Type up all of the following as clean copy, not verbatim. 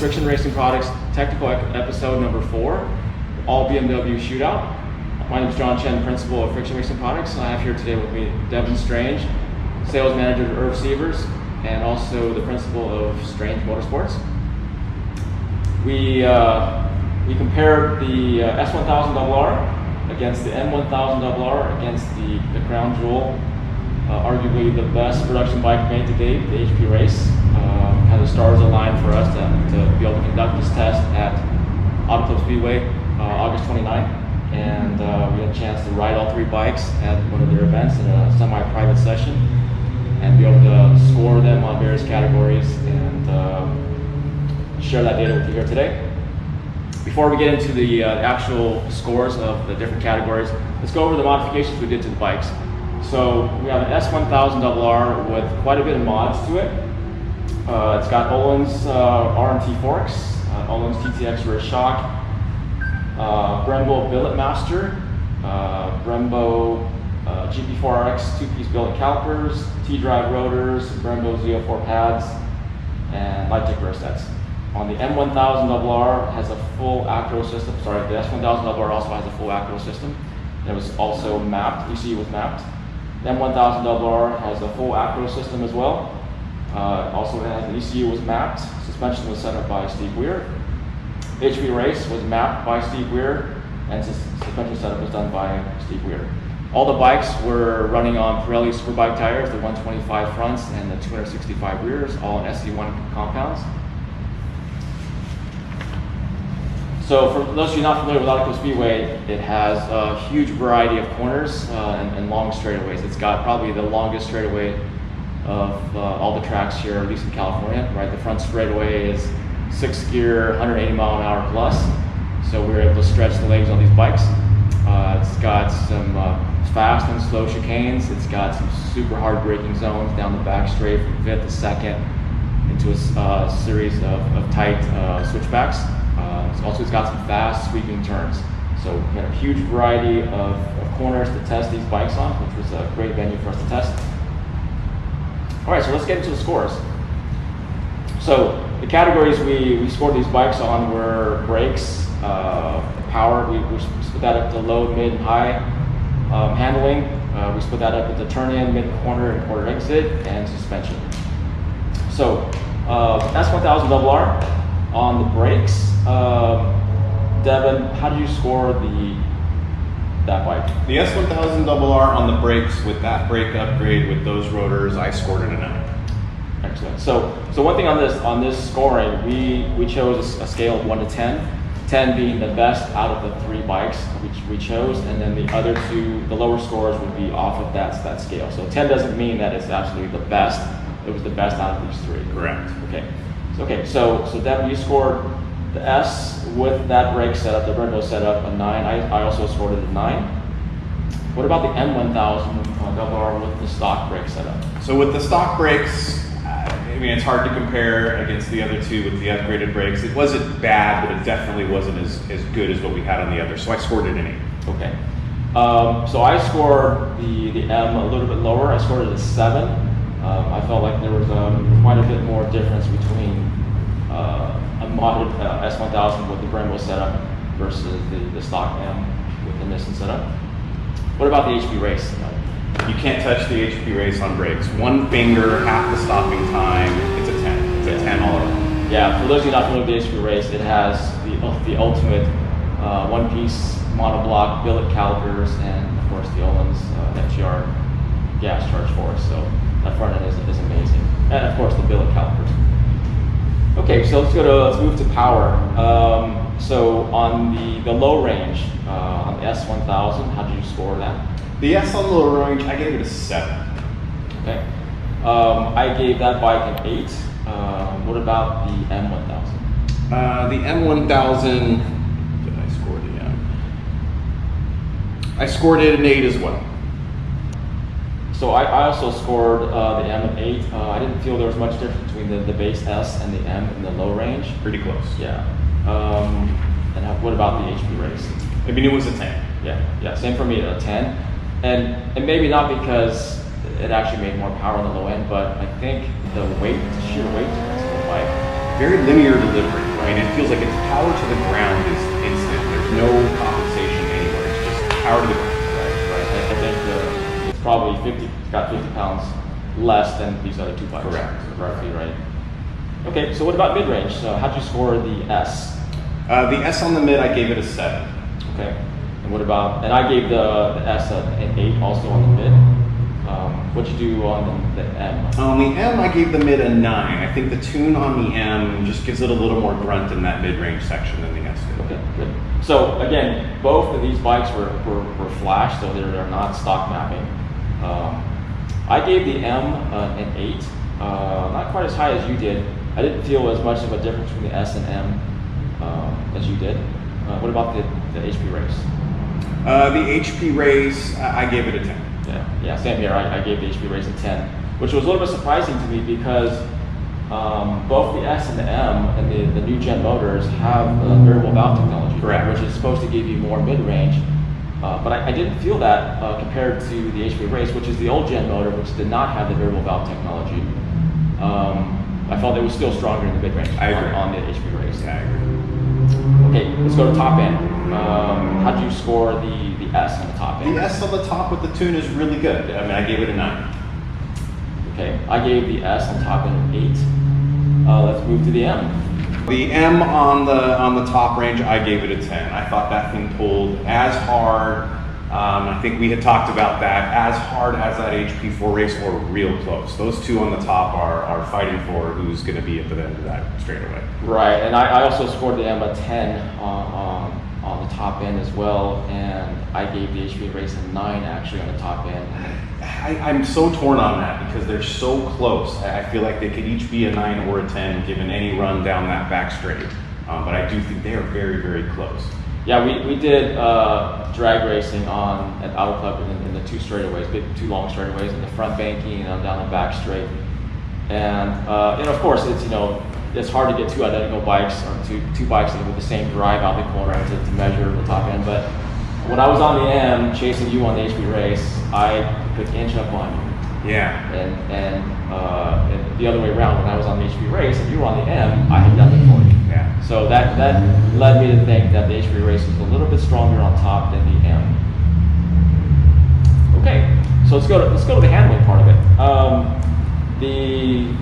Friction Racing Products technical episode number 4, all BMW shootout. My name is John Chen, principal of Friction Racing Products. I have here today with me Devin Strange, sales manager at Irv Sievers, and also the principal of Strange Motorsports. We compared the S1000RR against the M1000RR against the crown jewel, arguably the best production bike made to date, the HP Race. Kind of stars aligned for us to be able to conduct this test at Auto Club Speedway August 29th, and we had a chance to ride all 3 bikes at one of their events in a semi-private session and be able to score them on various categories and share that data with you here today. Before we get into the actual scores of the different categories, let's go over the modifications we did to the bikes. So we have an S1000RR with quite a bit of mods to it. It's got Öhlins R&T forks, Öhlins TTX rear shock, Brembo billet master, Brembo HP4 Race 2-piece billet calipers, T-drive rotors, Brembo Z04 pads, and light tech rear sets. On the M1000RR has a full acro system. Sorry, the S1000RR also has a full acro system. It was also mapped. ECU was mapped. The M1000RR has a full acro system as well. Also has the ECU was mapped. Suspension was set up by Steve Weir. HP Race was mapped by Steve Weir, and suspension setup was done by Steve Weir. All the bikes were running on Pirelli Superbike tires, the 125 fronts and the 265 rears, all in SC1 compounds. So for those of you not familiar with Auto Club Speedway, it has a huge variety of corners and long straightaways. It's got probably the longest straightaway of all the tracks here, at least in California. Right, the front straightaway is 6-gear, 180 mile an hour plus. So we were able to stretch the legs on these bikes. It's got some fast and slow chicanes. It's got some super hard braking zones down the back straight from 5th to 2nd into a series of tight switchbacks. It's got some fast sweeping turns. So we had a huge variety of corners to test these bikes on, which was a great venue for us to test. All right, so let's get into the scores. So the categories we scored these bikes on were brakes, power. We split that up to low, mid, and high. Handling, we split that up into turn-in, mid-corner, and quarter exit, and suspension. So S1000RR on the brakes. Devin, how did you score that bike? The S1000RR on the brakes with that brake upgrade with those rotors, I scored it a 9. Excellent. So one thing on this scoring, we chose a scale of 1 to 10. 10 being the best out of the 3 bikes which we chose, and then the other 2, the lower scores would be off of that scale. So 10 doesn't mean that it's absolutely the best. It was the best out of these 3. Correct. Okay. So Devin, you scored the S with that brake setup, the Brembo setup, a 9. I also scored it a 9. What about the M1000RR with the stock brake setup? So with the stock brakes, I mean, it's hard to compare against the other 2 with the upgraded brakes. It wasn't bad, but it definitely wasn't as good as what we had on the others. So I scored it an 8. Okay. So I scored the M a little bit lower. I scored it a 7. I felt like there was quite a bit more difference between a modded S1000 with the Brembo setup versus the stock M with the Nissan setup. What about the HP Race? You can't touch the HP Race on brakes. 1 finger, half the stopping time, it's a 10. It's a 10 all around. Yeah, for those of you not familiar with the HP Race, it has the ultimate 1-piece monoblock billet calipers and of course the Öhlins FGR gas charge force. So that front end is amazing. And of course the billet calipers. Okay, so let's move to power. So on the low range, on the S1000, how did you score that? The S on the low range, I gave it a 7. Okay. I gave that bike an 8. What about the M1000? The M1000, did I score the M? I scored it an 8 as well. So I also scored the M an 8. I didn't feel there was much difference between the base S and the M in the low range. Pretty close. Yeah. And what about the HP Race? I mean, it was a 10. Yeah. Same for me, a 10. And maybe not because it actually made more power on the low end, but I think the weight, the sheer weight difference of the bike. Very linear delivery. I mean, it feels like its power to the ground is instant. There's no compensation anywhere. It's just power to the ground. Right. I think it's probably 50. It's got 50 pounds less than these other two bikes. Correct. Roughly, right? Okay. So what about mid-range? So how'd you score the S? The S on the mid, I gave it a 7. Okay. And what about? And I gave the S an 8 also on the mid. What'd you do on the M? On the M, I gave the mid a 9. I think the tune on the M just gives it a little more grunt in that mid-range section than the S did. Okay, good. So again, both of these bikes were flash, so they're not stock mapping. I gave the M an 8, not quite as high as you did. I didn't feel as much of a difference between the S and M as you did. What about the HP Race? The HP Race, I gave it a 10. Yeah, same here. I gave the HP Race a 10, which was a little bit surprising to me because both the S and the M and the new gen motors have variable valve technology, correct, which is supposed to give you more mid-range. But I didn't feel that compared to the HP Race, which is the old gen motor, which did not have the variable valve technology. I felt it was still stronger in the mid-range on the HP Race. Yeah, I agree. Okay, let's go to top end. How did you score the S on the top end? The S on the top with the tune is really good. I mean, I gave it a 9. Okay, I gave the S on top end an 8. Let's move to the M. The M on the top range, I gave it a 10. I thought that thing pulled as hard. I think we had talked about that, as hard as that HP4 Race or real close. Those two on the top are fighting for who's going to be at the end of that straightaway. Right, and I also scored the M a 10 on the top end as well, and I gave the HP Race a 9 actually on the top end. I'm so torn on that because they're so close. I feel like they could each be a 9 or a 10 given any run down that back straight. But I do think they are very, very close. Yeah, we did drag racing at Auto Club in the two straightaways, two long straightaways, in the front banking and down the back straight. And of course, it's hard to get two identical bikes or two bikes with the same drive out the corner to measure the top end. But when I was on the M chasing you on the HP Race, I could inch up on you. Yeah. And the other way around, when I was on the HP Race and you were on the M, I had nothing for you. Yeah. So that led me to think that the HP Race was a little bit stronger on top than the M. Okay, so let's go to the handling part of it.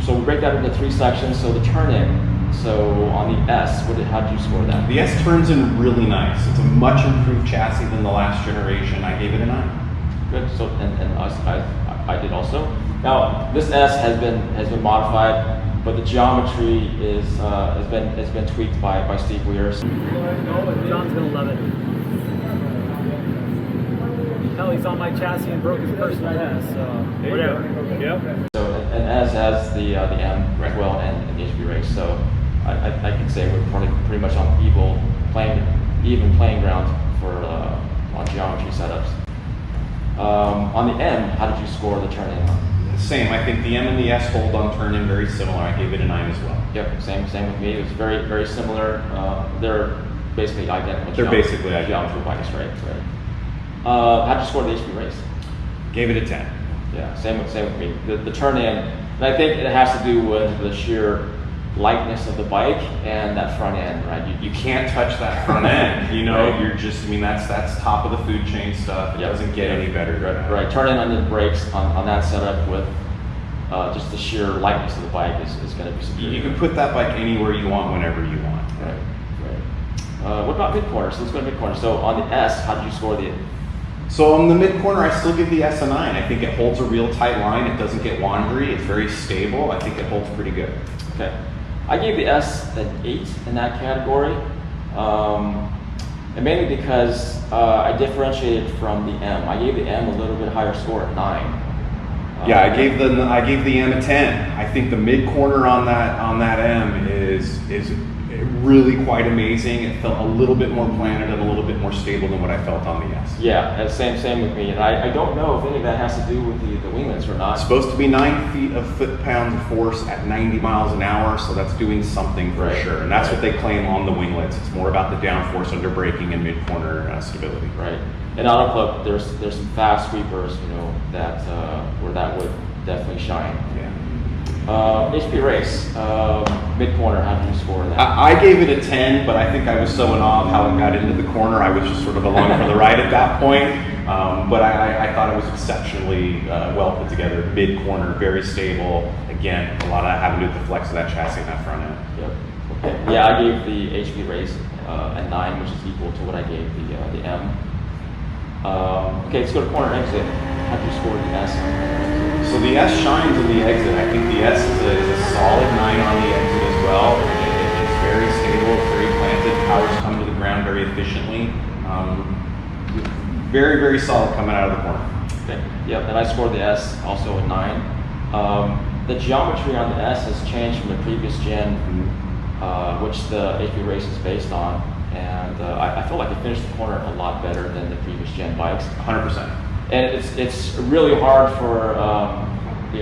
So we break that into 3 sections. So the turn-in. So on the S, how did you score that? The S turns in really nice. It's a much improved chassis than the last generation. I gave it a 9. Good. So I did also. Now this S has been modified, but the geometry has been tweaked by Steve Weir's. No, John's gonna love it. Hell, he's on my chassis and broke his personal S, so whatever. Yep. So and as has the M as well and the HP Race. So I can say we're pretty much on even playing ground for on geometry setups. On the M, how did you score the turn-in? Same. I think the M and the S hold on turn-in very similar. I gave it a 9 as well. Yep, same with me. It was very, very similar. They're basically identical. They're basically identical. Geometry bikes, right? How did you score the HP Race? Gave it a 10. Yeah, same with me. The turn-in, and I think it has to do with the sheer lightness of the bike and that front end, right? You can't touch that front end. Right. You're just. I mean, that's top of the food chain stuff. It doesn't get any better. Right. Turn in under the brakes on that setup with just the sheer lightness of the bike is going to be superior. You can put that bike anywhere you want, whenever you want. Right. What about mid corner? So let's go to mid corner. So on the S, how did you score the? So on the mid corner, I still give the S a 9. I think it holds a real tight line. It doesn't get wandery. It's very stable. I think it holds pretty good. Okay. I gave the S an 8 in that category, and mainly because I differentiated from the M. I gave the M a little bit higher score at 9. Yeah, I gave the M a 10. I think the mid corner on that M is really quite amazing. It felt a little bit more planted and a little bit more stable than what I felt on the S. Yeah, same with me. And I don't know if any of that has to do with the winglets or not. It's supposed to be 9 feet of foot-pounds of force at 90 miles an hour, so that's doing something for sure. And that's what they claim on the winglets. It's more about the downforce under braking and mid-corner stability. Right. In Auto Club, there's some fast sweepers, that where that would definitely shine. Yeah. HP Race, mid-corner, how did you score that? I gave it a 10, but I think I was so in awe of how it got into the corner. I was just sort of along for the ride at that point. But I thought it was exceptionally well put together, mid-corner, very stable. Again, a lot of that having to do with the flex of that chassis and that front end. Yep. Okay. Yeah, I gave the HP Race a 9, which is equal to what I gave the M. Okay, let's go to corner exit. How did you score the S on corner exit? So the S shines in the exit. I think the S is a solid 9 on the exit as well. It's very stable, it's very planted. Powers come to the ground very efficiently. Very, very solid coming out of the corner. Okay. Yep, and I scored the S also a 9. The geometry on the S has changed from the previous gen, which the HP Race is based on, and I feel like it finished the corner a lot better than the previous gen bikes. 100%. And it's really hard for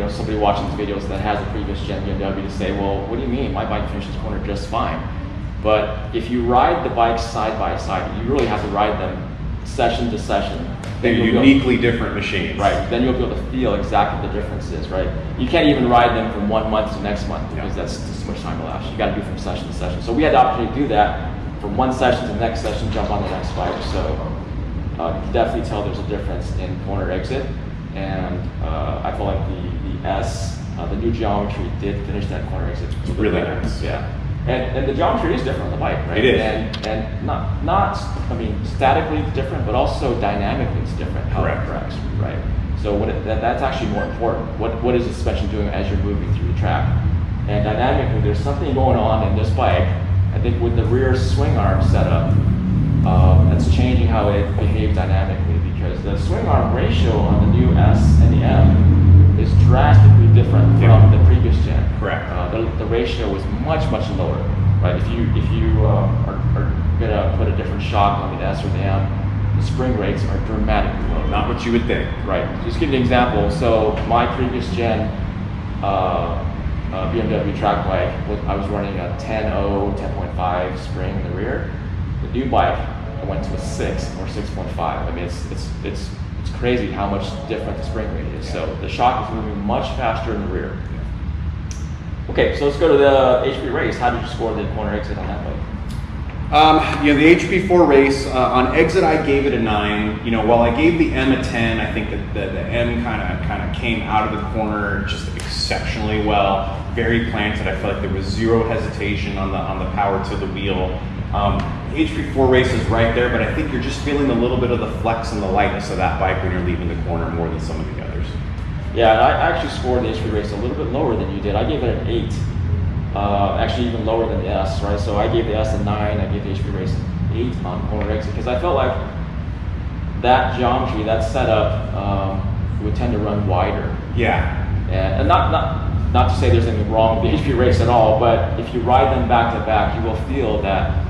somebody watching these videos that has a previous gen BMW to say, well, what do you mean? My bike finishes the corner just fine. But if you ride the bikes side by side, you really have to ride them session to session. They're uniquely different machines. Right. Then you'll be able to feel exactly the differences, right? You can't even ride them from 1 month to next month because that's just too much time elapsed. You got to do from session to session. So we had the opportunity to do that from one session to the next session, jump on the next bike. So you can definitely tell there's a difference in corner exit, and I feel like the S, the new geometry did finish that corner exit really better. nice. Yeah. And the geometry is different on the bike, right? It is. And not statically it's different, but also dynamically it's different how Correct. it tracks, right? So that's actually more important. What is the suspension doing as you're moving through the track? And dynamically, there's something going on in this bike. I think with the rear swing arm setup, that's changing how it behaves dynamically, because the swing arm ratio on the new S and the M is drastically different from the previous gen. Correct. The ratio is much lower, right? If you are gonna put a different shock on the S or the M, the spring rates are dramatically lower. Not what you would think. Right. Just give you an example. So my previous gen BMW track bike, I was running a 10.0, 10.5 spring in the rear. The new bike, I went to a 6 or 6.5. I mean, it's crazy how much different the spring rate is. So the shock is moving much faster in the rear. Okay, so let's go to the HP Race. How did you score the corner exit on that bike? The HP4 Race, on exit I gave it a 9. While I gave the M a 10, I think that the M kind of came out of the corner just exceptionally well. Very planted. I felt like there was zero hesitation on the power to the wheel. HP4 Race is right there, but I think you're just feeling a little bit of the flex and the lightness of that bike when you're leaving the corner more than some of the others. Yeah, and I actually scored the HP Race a little bit lower than you did. I gave it an 8. Actually even lower than the S, right? So I gave the S a 9, I gave the HP Race an 8 on corner exit, because I felt like that geometry, that setup would tend to run wider. Yeah. And not to say there's anything wrong with the HP Race at all, but if you ride them back to back, you will feel that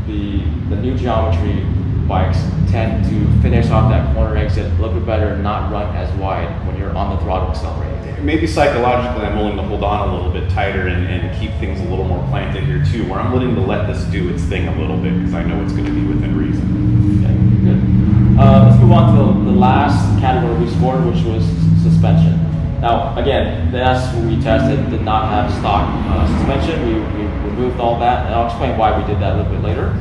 the new geometry bikes tend to finish off that corner exit a little bit better, not run as wide when you're on the throttle accelerating. Maybe psychologically I'm willing to hold on a little bit tighter and keep things a little more planted here too, where I'm willing to let this do its thing a little bit because I know it's going to be within reason. Okay, good. Let's move on to the last category we scored, which was suspension. Now, again, the S we tested did not have stock suspension. We removed all that, and I'll explain why we did that a little bit later.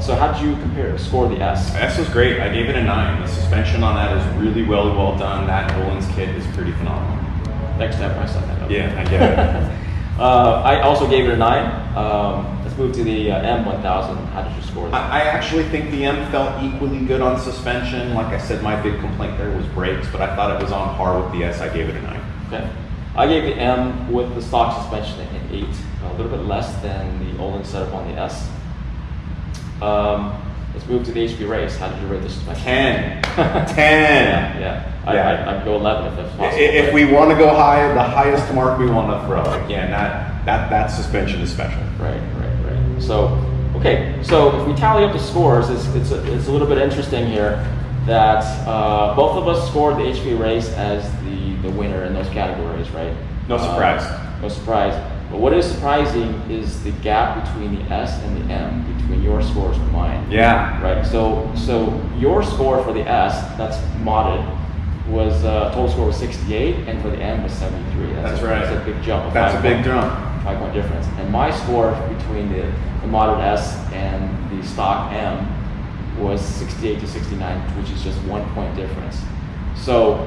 So how did you score the S? S was great. I gave it a 9. The suspension on that is really well done. That Nolan's kit is pretty phenomenal. Next time I set that up. Yeah, I get it. I also gave it a 9. Let's move to the M1000. How did you score that? I actually think the M felt equally good on suspension. Like I said, my big complaint there was brakes, but I thought it was on par with the S. I gave it a 9. Okay. I gave the M with the stock suspension an 8, a little bit less than the Olin setup on the S. Let's move to the HP Race. How did you rate the suspension? 10. 10. Yeah. I'd go 11 if that's possible. If we want to go high, the highest mark we want to throw. Again, that suspension is special. Right. So, okay. So if we tally up the scores, it's a little bit interesting here that both of us scored the HP Race as the winner in those categories, right? No surprise. No surprise. But what is surprising is the gap between the S and the M, between your scores and mine. Yeah. Right. So your score for the S, that's modded, total score was 68, and for the M was 73. That's right. That's a big jump. That's a big jump. 5-point difference. And my score between the modded S and the stock M was 68 to 69, which is just 1 point difference. So,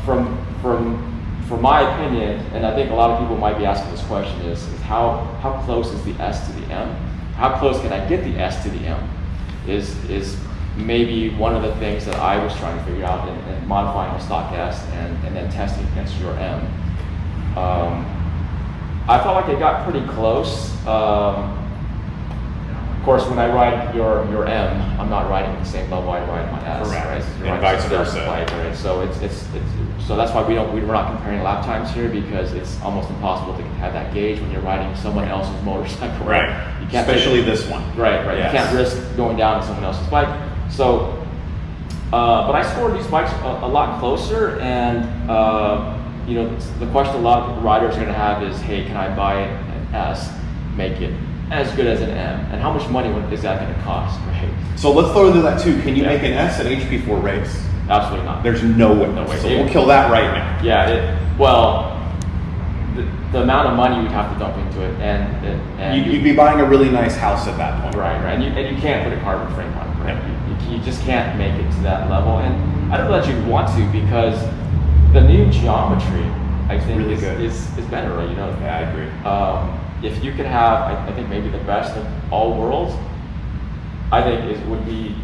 from my opinion, and I think a lot of people might be asking this question, is how close is the S to the M? How close can I get the S to the M? Is maybe one of the things that I was trying to figure out in modifying a stock S and then testing against your M. I felt like it got pretty close. Of course, when I ride your M, I'm not riding at the same level I ride my S. Correct. Right? And vice versa. Right? So so that's why we're not comparing lap times here, because it's almost impossible to have that gauge when you're riding someone else's motorcycle. Right. You can't Especially this one. Right. Yes. You can't risk going down to someone else's bike. So, but I scored these bikes a lot closer, and you know, the question a lot of riders are going to have is, hey, can I buy an S, make it as good as an M, and how much money is that going to cost, right? So let's throw into that too. Can you make an S at HP4 Race? Absolutely not. There's no way. No way. So we'll kill that right now. Yeah. The amount of money you'd have to dump into it, and You'd be buying a really nice house at that point. right, and you can't put a carbon frame on it, right? You just can't make it to that level, and I don't know that you'd want to, because the new geometry, I think, Really is good. is better, right? You know. Yeah, I agree. If you could have, I think maybe the best of all worlds, I think would be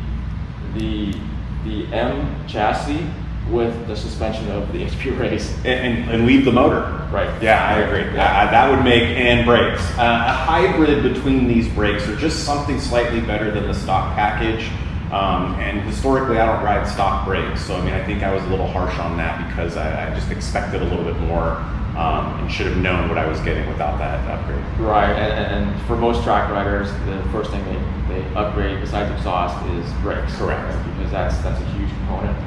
the M chassis with the suspension of the HP Race. And leave the motor. Right. Yeah, I agree. That would make, and brakes. A hybrid between these brakes, or just something slightly better than the stock package. And historically, I don't ride stock brakes, so I mean, I think I was a little harsh on that, because I just expected a little bit more, and should have known what I was getting without that upgrade. Right, and for most track riders, the first thing they upgrade besides exhaust is brakes. Correct. Right? Because that's a huge component.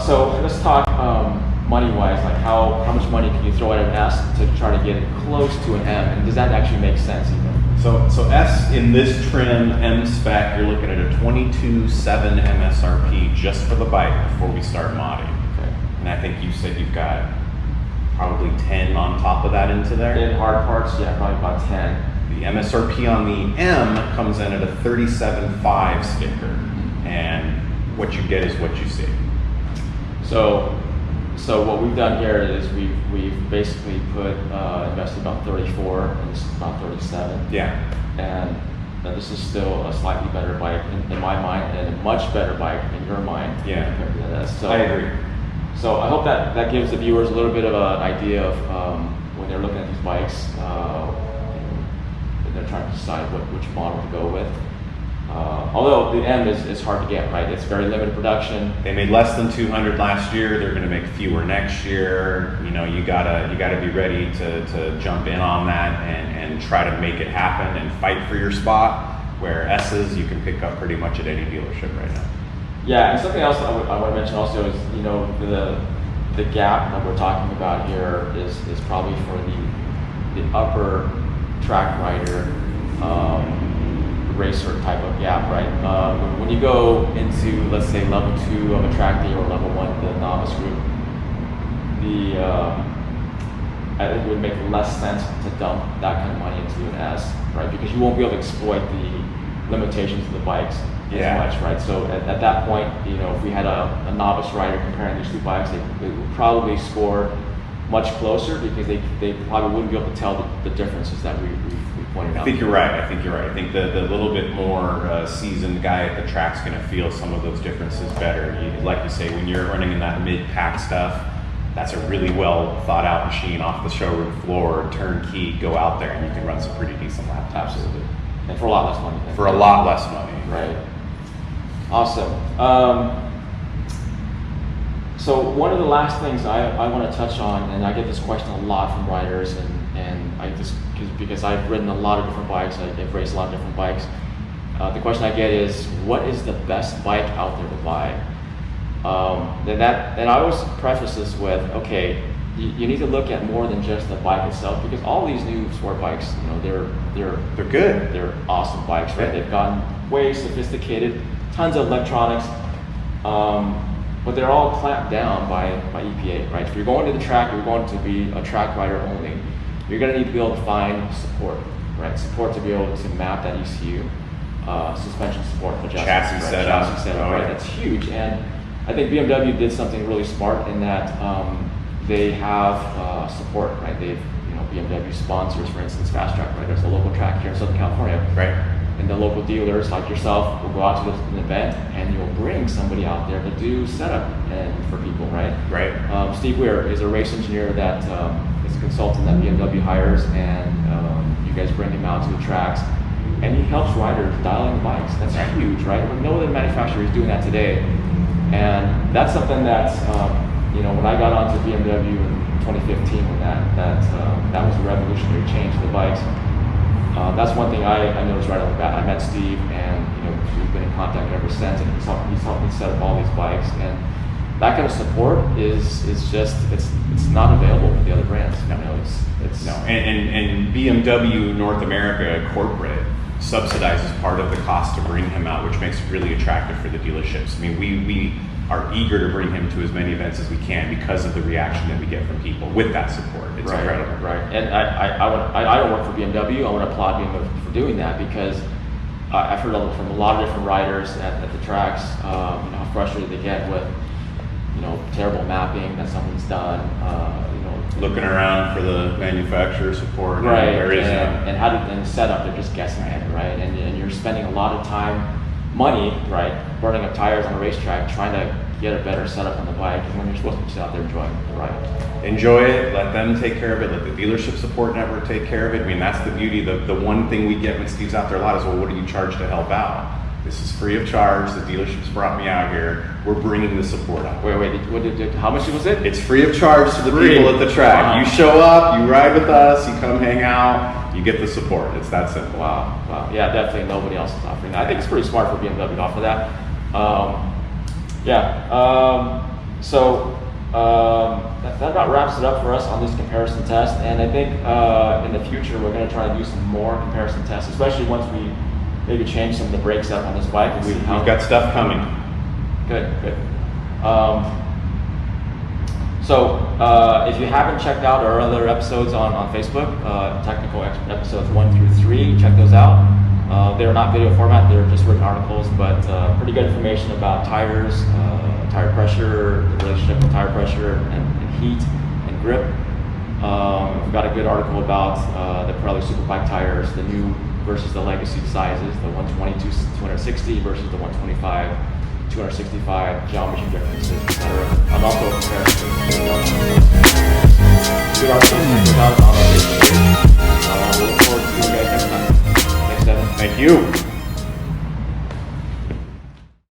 So let's talk money-wise, like how much money can you throw at an S to try to get it close to an M, and does that actually make sense even? So S in this trim M spec, you're looking at a 22.7 MSRP just for the bike before we start modding. Okay. And I think you said you've got probably 10 on top of that into there. In hard parts, yeah, probably about 10. The MSRP on the M comes in at a 37.5 sticker, and what you get is what you see. So what we've done here is we've basically invested about 34, and this is about 37. Yeah. And this is still a slightly better bike in my mind, and a much better bike in your mind. Yeah. Compared to that. So I agree. So I hope that gives the viewers a little bit of an idea of when they're looking at these bikes, and they're trying to decide which model to go with. Although the M is hard to get, right? It's very limited production. They made less than 200 last year. They're going to make fewer next year. You know, you gotta be ready to jump in on that and try to make it happen and fight for your spot. Where S's you can pick up pretty much at any dealership right now. Yeah, and something else I want to mention also is, you know, the gap that we're talking about here is probably for the upper track rider. Racer type of gap, right? When you go into, let's say, level 2 of a track day or level 1, the novice group, I think it would make less sense to dump that kind of money into an S, right? Because you won't be able to exploit the limitations of the bikes as much, right? So at that point, you know, if we had a novice rider comparing these two bikes, they would probably score much closer, because they probably wouldn't be able to tell the differences that we pointed out. I think you're right. I think the little bit more seasoned guy at the track's going to feel some of those differences better. Like you say, when you're running in that mid-pack stuff, that's a really well thought out machine off the showroom floor, turnkey, go out there and you can run some pretty decent lap times. Absolutely. And for a lot less money. For a lot less money. Right. Awesome. So one of the last things I want to touch on, and I get this question a lot from riders, and I just, because I've ridden a lot of different bikes, I've raced a lot of different bikes. The question I get is, what is the best bike out there to buy? And I always preface this with, okay, you need to look at more than just the bike itself, because all these new sport bikes, you know, They're good. they're awesome bikes, right? They've gotten way sophisticated, tons of electronics, but they're all clamped down by EPA, right? If you're going to the track, you're going to be a track rider only. You're going to need to be able to find support, right? Support to be able to map that ECU, suspension support, adjustments, Chassis right? setup. Chassis setup, Oh, right? yeah. That's huge, and I think BMW did something really smart in that they have support, right? They've, you know, BMW sponsors, for instance, Fast Track, right? There's a local track here in Southern California, Right. and the local dealers like yourself will go out to an event, and you'll bring somebody out there to do setup and for people, right? Right. Steve Weir is a race engineer that is a consultant that BMW hires, and you guys bring him out to the tracks, and he helps riders dial in the bikes. That's huge, right? No other manufacturer is doing that today, and that's something that you know, when I got onto BMW in 2015, when that was a revolutionary change to the bikes. That's one thing I noticed right off the bat. I met Steve, and you know, we've been in contact ever since, and he's helped me set up all these bikes, and that kind of support is just it's not available with the other brands. You know, it's No, and BMW North America corporate subsidizes part of the cost to bring him out, which makes it really attractive for the dealerships. I mean, we are eager to bring him to as many events as we can because of the reaction that we get from people with that support. It's incredible. Right. And I don't work for BMW. I want to applaud BMW for doing that, because I've heard from a lot of different riders at the tracks, you know, how frustrated they get with, you know, terrible mapping that someone's done, you know, Looking around for the manufacturer support. right, And there is none. and how to then set up, they're just guessing at it, right? And you're spending a lot of time, money, right, burning up tires on a racetrack, trying to get a better setup on the bike, and when you're supposed to be out there enjoying the ride. Enjoy it, let them take care of it, let the dealership support network take care of it. I mean, that's the beauty. The one thing we get when Steve's out there a lot is, well, what do you charge to help out? This is free of charge. The dealerships brought me out here. We're bringing the support out. Wait, how much was it? It's free of charge to the Free. people at the track. Wow. You show up, you ride with us, you come hang out, you get the support. It's that simple. Wow. Yeah, definitely nobody else is offering that. I think it's pretty smart for BMW to offer that. That about wraps it up for us on this comparison test. And I think in the future we're going to try to do some more comparison tests, especially once we maybe change some of the brakes up on this bike. And see We've how got stuff coming. Good. If you haven't checked out our other episodes on Facebook, technical episodes 1 through 3, check those out. They're not video format, they're just written articles, but pretty good information about tires, tire pressure, the relationship with tire pressure and heat and grip. We've got a good article about the Pirelli Superbike tires, the new versus the legacy sizes, the 120 to 260 versus the 125, 265, geometry differences, etc. I'm also a comparison. Good article, check those out on our Facebook page. We look forward to seeing you guys next time. Thanks, Devin. Thank you.